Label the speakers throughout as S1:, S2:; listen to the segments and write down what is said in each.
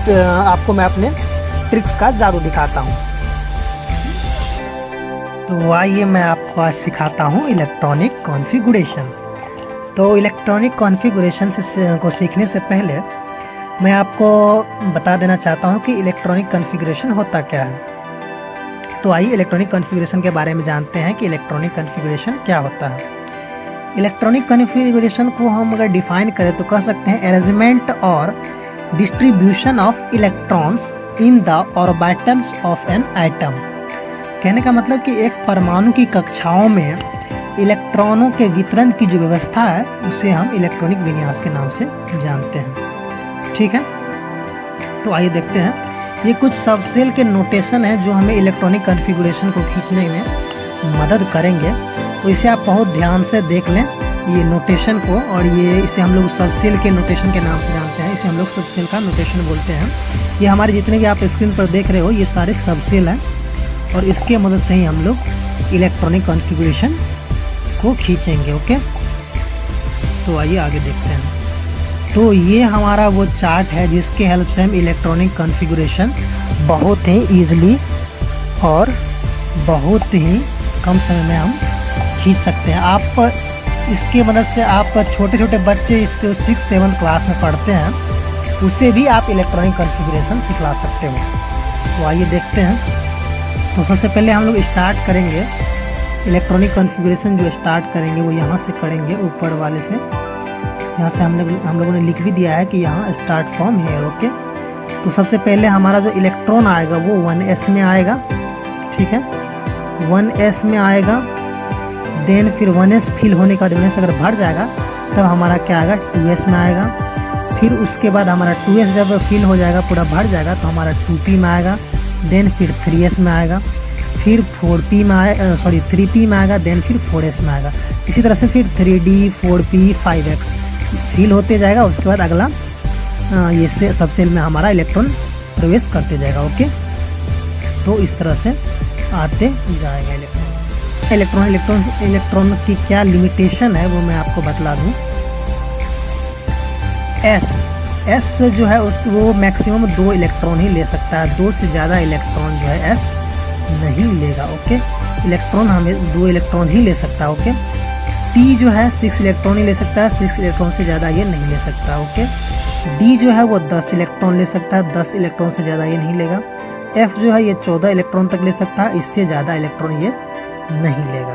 S1: आपको मैं अपने ट्रिक्स का जादू दिखाता हूँ। तो आइए मैं आपको आज सिखाता हूँ इलेक्ट्रॉनिक कॉन्फ़िगरेशन। तो इलेक्ट्रॉनिक कॉन्फ़िगरेशन को सीखने से पहले मैं आपको बता देना चाहता हूँ कि इलेक्ट्रॉनिक कॉन्फ़िगरेशन होता क्या है। तो आइए इलेक्ट्रॉनिक कॉन्फ़िगरेशन के बारे में जानते हैं कि इलेक्ट्रॉनिक कॉन्फ़िगरेशन क्या होता है। इलेक्ट्रॉनिक कॉन्फ़िगरेशन को हम अगर डिफ़ाइन करें तो कह सकते हैं अरेंजमेंट और distribution of electrons in the orbitals of an item. कहने का मतलब कि एक परमाणु की कक्षाओं में इलेक्ट्रॉनों के वितरण की जो व्यवस्था है उसे हम इलेक्ट्रॉनिक विन्यास के नाम से जानते हैं। ठीक है, तो आइए देखते हैं। ये कुछ सबसेल के नोटेशन हैं जो हमें इलेक्ट्रॉनिक कॉन्फ़िगरेशन को खींचने में मदद करेंगे। तो इसे आप बहुत ध्यान से देख लें ये नोटेशन को, और इसे हम लोग सबसेल के नोटेशन के नाम से जानते हैं। इसे हम लोग सबसेल का नोटेशन बोलते हैं। ये हमारे जितने भी आप स्क्रीन पर देख रहे हो ये सारे सबसेल हैं, और इसके मदद से ही हम लोग इलेक्ट्रॉनिक कॉन्फ़िगरेशन को खींचेंगे। ओके, तो आइए आगे देखते हैं। तो ये हमारा वो चार्ट है जिसके हेल्प से हम इलेक्ट्रॉनिक कॉन्फ़िगरेशन बहुत ही ईजिली और बहुत ही कम समय में हम खींच सकते हैं। आप इसके मदद से आप छोटे छोटे बच्चे इसको 6-7 क्लास में पढ़ते हैं उसे भी आप इलेक्ट्रॉनिक कॉन्फ़िगरेशन सिखला सकते हो। तो आइए देखते हैं। तो सबसे पहले हम लोग स्टार्ट करेंगे इलेक्ट्रॉनिक कॉन्फ़िगरेशन। जो स्टार्ट करेंगे वो यहाँ से करेंगे, ऊपर वाले से। यहाँ से हम लोगों ने लिख भी दिया है कि यहाँ स्टार्ट फ्रॉम हेयर। ओके, तो सबसे पहले हमारा जो इलेक्ट्रॉन आएगा वो 1s में आएगा। ठीक है, 1s में आएगा। देन फिर 1s फिल होने के बाद 1s अगर भर जाएगा तब हमारा क्या आएगा, 2s में आएगा। फिर उसके बाद हमारा 2s जब फिल हो जाएगा, पूरा भर जाएगा, तो हमारा 2p में आएगा। देन फिर 3s में आएगा। फिर 4p में आएगा, 3p में आएगा। देन फिर 4s में आएगा। इसी तरह से फिर 3d 4p 5x फिल होते जाएगा। उसके बाद अगला ये से सबसेल में हमारा इलेक्ट्रॉन प्रवेश करते जाएगा। ओके, तो इस तरह से आते जाएगा इलेक्ट्रॉन की क्या लिमिटेशन है वो मैं आपको बतला दूं। एस जो है वो मैक्सिमम 2 इलेक्ट्रॉन ही ले सकता है। 2 से ज़्यादा इलेक्ट्रॉन जो है एस नहीं लेगा। ओके, इलेक्ट्रॉन हमें 2 इलेक्ट्रॉन ही ले सकता है। ओके, टी जो है 6 इलेक्ट्रॉन ही ले सकता है। 6 इलेक्ट्रॉन से ज़्यादा ये नहीं ले सकता। ओके, डी जो है वो 10 इलेक्ट्रॉन ले सकता है। 10 इलेक्ट्रॉन से ज़्यादा ये नहीं लेगा। एफ जो है ये 14 इलेक्ट्रॉन तक ले सकता है। इससे ज़्यादा इलेक्ट्रॉन ये नहीं लेगा।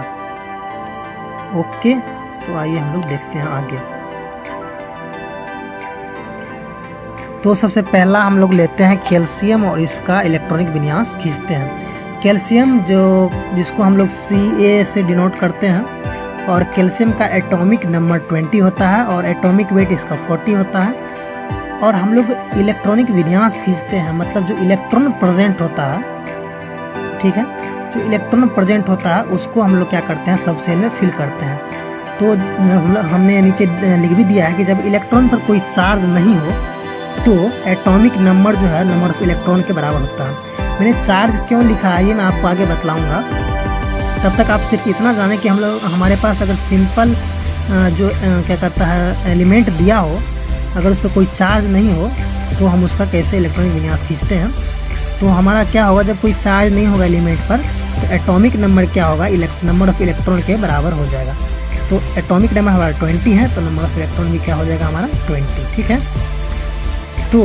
S1: ओके, तो आइए हम लोग देखते हैं आगे। तो सबसे पहला हम लोग लेते हैं कैल्शियम और इसका इलेक्ट्रॉनिक विन्यास खींचते हैं। कैल्शियम जिसको हम लोग Ca से डिनोट करते हैं, और कैल्शियम का एटॉमिक नंबर 20 होता है और एटॉमिक वेट इसका 40 होता है। और हम लोग इलेक्ट्रॉनिक विन्यास खींचते हैं, मतलब जो इलेक्ट्रॉन प्रेजेंट होता है, ठीक है, जो इलेक्ट्रॉन प्रेजेंट होता है उसको हम लोग क्या करते हैं, सबसेल में फिल करते हैं। तो हमने नीचे लिख भी दिया है कि जब इलेक्ट्रॉन पर कोई चार्ज नहीं हो तो एटॉमिक नंबर जो है नंबर ऑफ इलेक्ट्रॉन के बराबर होता है। मैंने चार्ज क्यों लिखा है ये मैं आपको आगे बतलाऊँगा। तब तक आप सिर्फ इतना जानें कि हमारे पास अगर सिंपल जो क्या करता है एलिमेंट दिया हो, अगर उस पर कोई चार्ज नहीं हो तो हम उसका कैसे इलेक्ट्रॉनिक विन्यास खींचते हैं। तो हमारा क्या होगा, जब कोई चार्ज नहीं होगा एलिमेंट पर तो एटॉमिक नंबर क्या होगा, नंबर ऑफ इलेक्ट्रॉन के बराबर हो जाएगा। तो एटॉमिक नंबर हमारा 20 है तो नंबर ऑफ इलेक्ट्रॉन भी क्या हो जाएगा हमारा 20। ठीक है, तो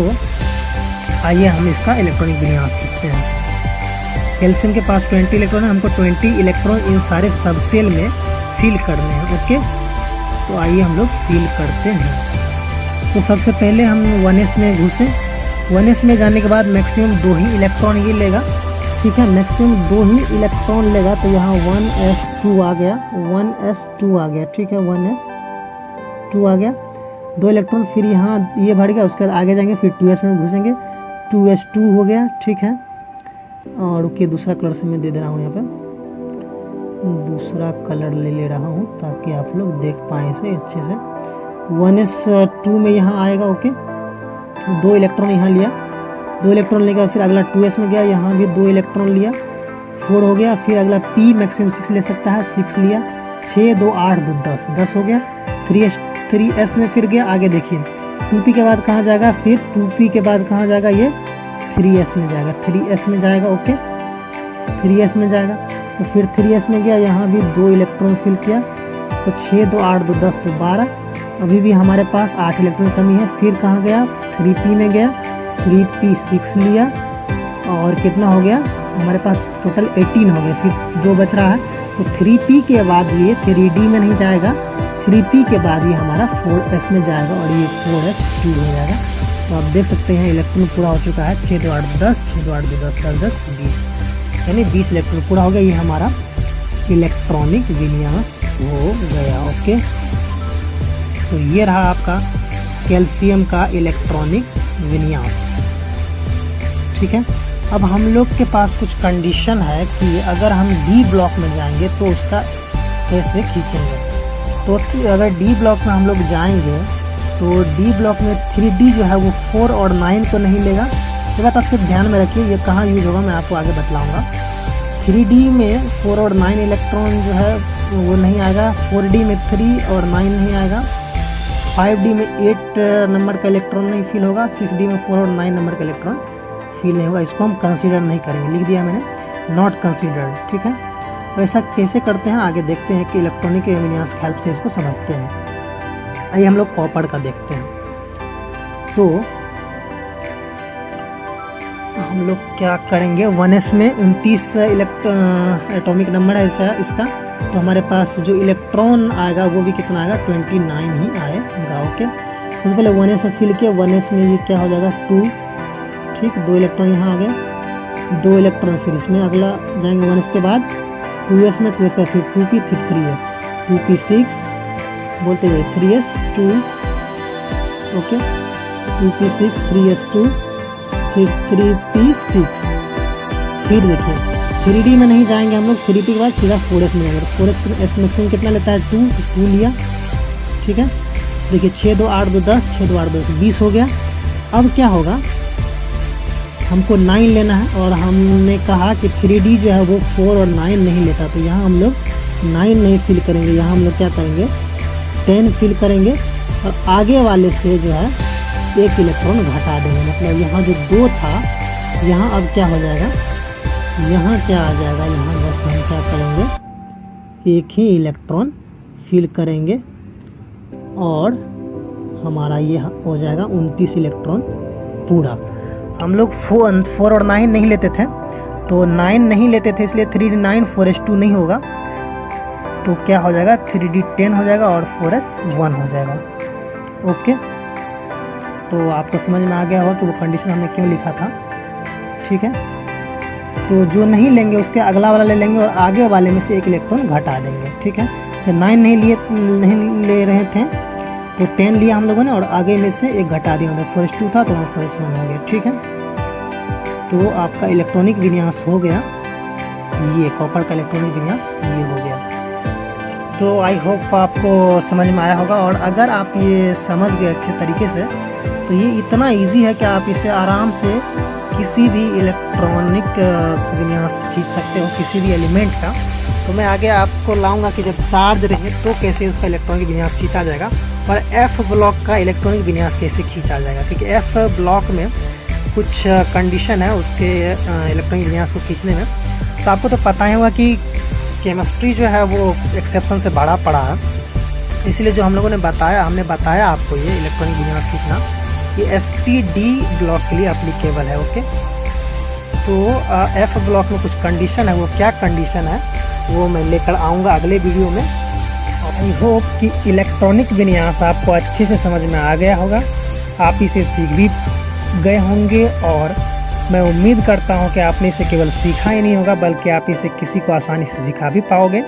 S1: आइए हम इसका इलेक्ट्रॉनिक विन्यास खींचते हैं। कैल्शियम के पास 20 इलेक्ट्रॉन है, हमको 20 इलेक्ट्रॉन इन सारे सबसेल में फिल करने हैं। ओके, तो आइए हम लोग फिल करते हैं। तो सबसे पहले हम 1s में घुसे। 1s में जाने के बाद मैक्सिमम 2 ही इलेक्ट्रॉन ये लेगा। ठीक है, मैक्सिमम 2 ही इलेक्ट्रॉन लेगा। तो यहाँ 1s2 आ गया, 1s2 आ गया। ठीक है, 1s2 आ गया। 2 इलेक्ट्रॉन फिर यहाँ ये भर गया। उसके बाद आगे जाएंगे, फिर 2s में घुसेंगे, 2s2 हो गया। ठीक है, और ओके दूसरा कलर से मैं दे दे रहा हूँ, यहाँ पे दूसरा कलर ले रहा हूँ ताकि आप लोग देख पाएँ इसे अच्छे से। 1s2 में यहाँ आएगा। ओके, 2 इलेक्ट्रॉन यहाँ लिया, 2 इलेक्ट्रॉन लेगा। फिर अगला 2s में गया, यहाँ भी 2 इलेक्ट्रॉन लिया, 4 हो गया। फिर अगला p मैक्सिमम 6 ले सकता है, 6 लिया। 6 2 8 2 10 हो गया। 3s में फिर गया। आगे देखिए 2p के बाद कहाँ जाएगा, फिर 2p के बाद कहाँ जाएगा, ये 3s में जाएगा, 3s में जाएगा। ओके 3s में जाएगा, तो फिर 3s में गया, यहाँ भी 2 इलेक्ट्रॉन फिल किया, तो 6 2 8 2 10 तो 12, अभी भी हमारे पास 8 इलेक्ट्रॉन कमी है। फिर कहाँ गया, 3p में गया, 3p 6 लिया, और कितना हो गया हमारे पास टोटल 18 हो गया। फिर 2 बच रहा है, तो 3p के बाद ये 3d में नहीं जाएगा, 3p के बाद ये हमारा 4s में जाएगा, और ये 4s फ्यूल हो जाएगा। तो आप देख सकते हैं इलेक्ट्रॉन पूरा हो चुका है, 6 2 8 10, 6 2 8 2 10 10 10 20, यानी 20 इलेक्ट्रॉन पूरा हो गया। ये हमारा इलेक्ट्रॉनिक विन्यास हो गया। ओके, तो ये रहा आपका कैल्शियम का इलेक्ट्रॉनिक विन्यास। ठीक है, अब हम लोग के पास कुछ कंडीशन है कि अगर हम डी ब्लॉक में जाएंगे तो उसका कैसे खींचेंगे। तो अगर डी ब्लॉक में हम लोग जाएंगे तो डी ब्लॉक में 3D जो है वो 4 और 9 को नहीं लेगा। ये बात आप सिर्फ ध्यान में रखिए, ये कहाँ यूज होगा मैं आपको आगे बतलाऊंगा। 3D में 4 और 9 इलेक्ट्रॉन जो है वो नहीं आएगा, 4D में 3 और 9 नहीं आएगा, 5D में 8 नंबर का इलेक्ट्रॉन नहीं फील होगा, 6D में 4 और 9 नंबर का इलेक्ट्रॉन फील नहीं होगा। इसको हम कंसीडर नहीं करेंगे, लिख दिया मैंने, नॉट कंसीडर्ड। ठीक है, वैसा कैसे करते हैं आगे देखते हैं कि इलेक्ट्रॉनिक विन्यास की हेल्प से इसको समझते हैं। आइए हम लोग कॉपर का देखते हैं। तो हम लोग क्या करेंगे, 1s में 29 एटॉमिक नंबर है इसका, तो हमारे पास जो इलेक्ट्रॉन आएगा वो भी कितना आएगा, 29 ही आएगा। ओके, सबसे पहले 1s में फिल किया, 1s में ये क्या हो जाएगा 2, ठीक, 2 इलेक्ट्रॉन यहाँ आ गए, 2 इलेक्ट्रॉन फिर इसमें अगला जाएंगे 1s के बाद 2s में, 2s का फिर 2p, फिर 3s, 2p 6 बोलते जाए, 3s 2, ओके 2p 6, 3s 2, फिर 3p 6। फिर देखिए 3D में नहीं जाएंगे हम लोग, 3p के बाद सीधा 4s में जाएंगे। 4s मैक्सिमम कितना लेता है 2, तो 2 लिया। ठीक है, देखिए 6 2 8 2 10, 6 2 8 2 20 हो गया। अब क्या होगा, हमको 9 लेना है, और हमने कहा कि 3D जो है वो 4 और 9 नहीं लेता, तो यहाँ हम लोग 9 नहीं फिल करेंगे, यहाँ हम लोग क्या करेंगे 10 फिल करेंगे, और आगे वाले से जो है 1 इलेक्ट्रॉन घटा देंगे। मतलब यहाँ जो 2 था, यहाँ अब क्या हो जाएगा, यहाँ क्या आ जाएगा, यहाँ बस हम क्या करेंगे 1 ही इलेक्ट्रॉन फिल करेंगे, और हमारा ये हो जाएगा 29 इलेक्ट्रॉन पूरा। हम लोग 4 और 9 नहीं लेते थे, तो 9 नहीं लेते थे, इसलिए 3D 9 4s2 नहीं होगा, तो क्या हो जाएगा 3D 10 हो जाएगा और 4s 1 हो जाएगा। ओके, तो आपको समझ में आ गया होगा कि वो कंडीशन हमने क्यों लिखा था। ठीक है, तो जो नहीं लेंगे उसके अगला वाला ले लेंगे, और आगे वाले में से 1 इलेक्ट्रॉन घटा देंगे। ठीक है, जैसे 9 नहीं ले रहे थे तो 10 लिया हम लोगों ने, और आगे में से 1 घटा दिया, मतलब 4s2 था तो वहाँ 4s1 हो गया। ठीक है, तो आपका इलेक्ट्रॉनिक विन्यास हो गया, ये कॉपर का इलेक्ट्रॉनिक विन्यास ये हो गया। तो आई होप आपको समझ में आया होगा, और अगर आप ये समझ गए अच्छे तरीके से तो ये इतना इजी है कि आप इसे आराम से किसी भी इलेक्ट्रॉनिक विन्यास खींच सकते हो, किसी भी एलिमेंट का। तो मैं आगे आपको लाऊंगा कि जब चार्ज रहे तो कैसे उसका इलेक्ट्रॉनिक विन्यास खींचा जाएगा, और एफ ब्लॉक का इलेक्ट्रॉनिक विन्यास कैसे खींचा जाएगा। क्योंकि एफ ब्लॉक में कुछ कंडीशन है उसके इलेक्ट्रॉनिक विन्यास को खींचने में। तो आपको तो पता ही होगा कि केमिस्ट्री जो है वो एक्सेप्शन से बड़ा पड़ा है, इसलिए जो हम लोगों ने बताया, हमने बताया आपको ये इलेक्ट्रॉनिक विन्यास खींचना, ये SPD ब्लॉक के लिए एप्लीकेबल है। ओके, तो एफ ब्लॉक में कुछ कंडीशन है, वो क्या कंडीशन है वो मैं लेकर आऊँगा अगले वीडियो में। आई होप कि इलेक्ट्रॉनिक विन्यास आपको अच्छे से समझ में आ गया होगा, आप इसे सीख भी गए होंगे, और मैं उम्मीद करता हूं कि आपने इसे केवल सीखा ही नहीं होगा बल्कि आप इसे किसी को आसानी से सिखा भी पाओगे।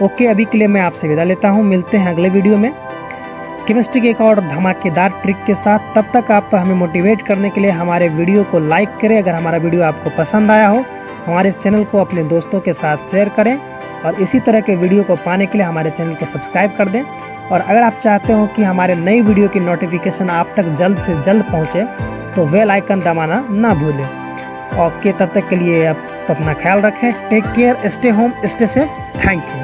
S1: ओके, अभी के लिए मैं आपसे विदा लेता हूं, मिलते हैं अगले वीडियो में केमिस्ट्री के एक और धमाकेदार ट्रिक के साथ। तब तक आप हमें मोटिवेट करने के लिए हमारे वीडियो को लाइक करें, अगर हमारा वीडियो आपको पसंद आया हो हमारे चैनल को अपने दोस्तों के साथ शेयर करें, और इसी तरह के वीडियो को पाने के लिए हमारे चैनल को सब्सक्राइब कर दें। और अगर आप चाहते हो कि हमारे नई वीडियो की नोटिफिकेशन आप तक जल्द से जल्द पहुंचे तो बेल आइकन दबाना ना भूलें। ओके, तब तक के लिए आप अपना ख्याल रखें, take care, stay home, stay safe, thank you.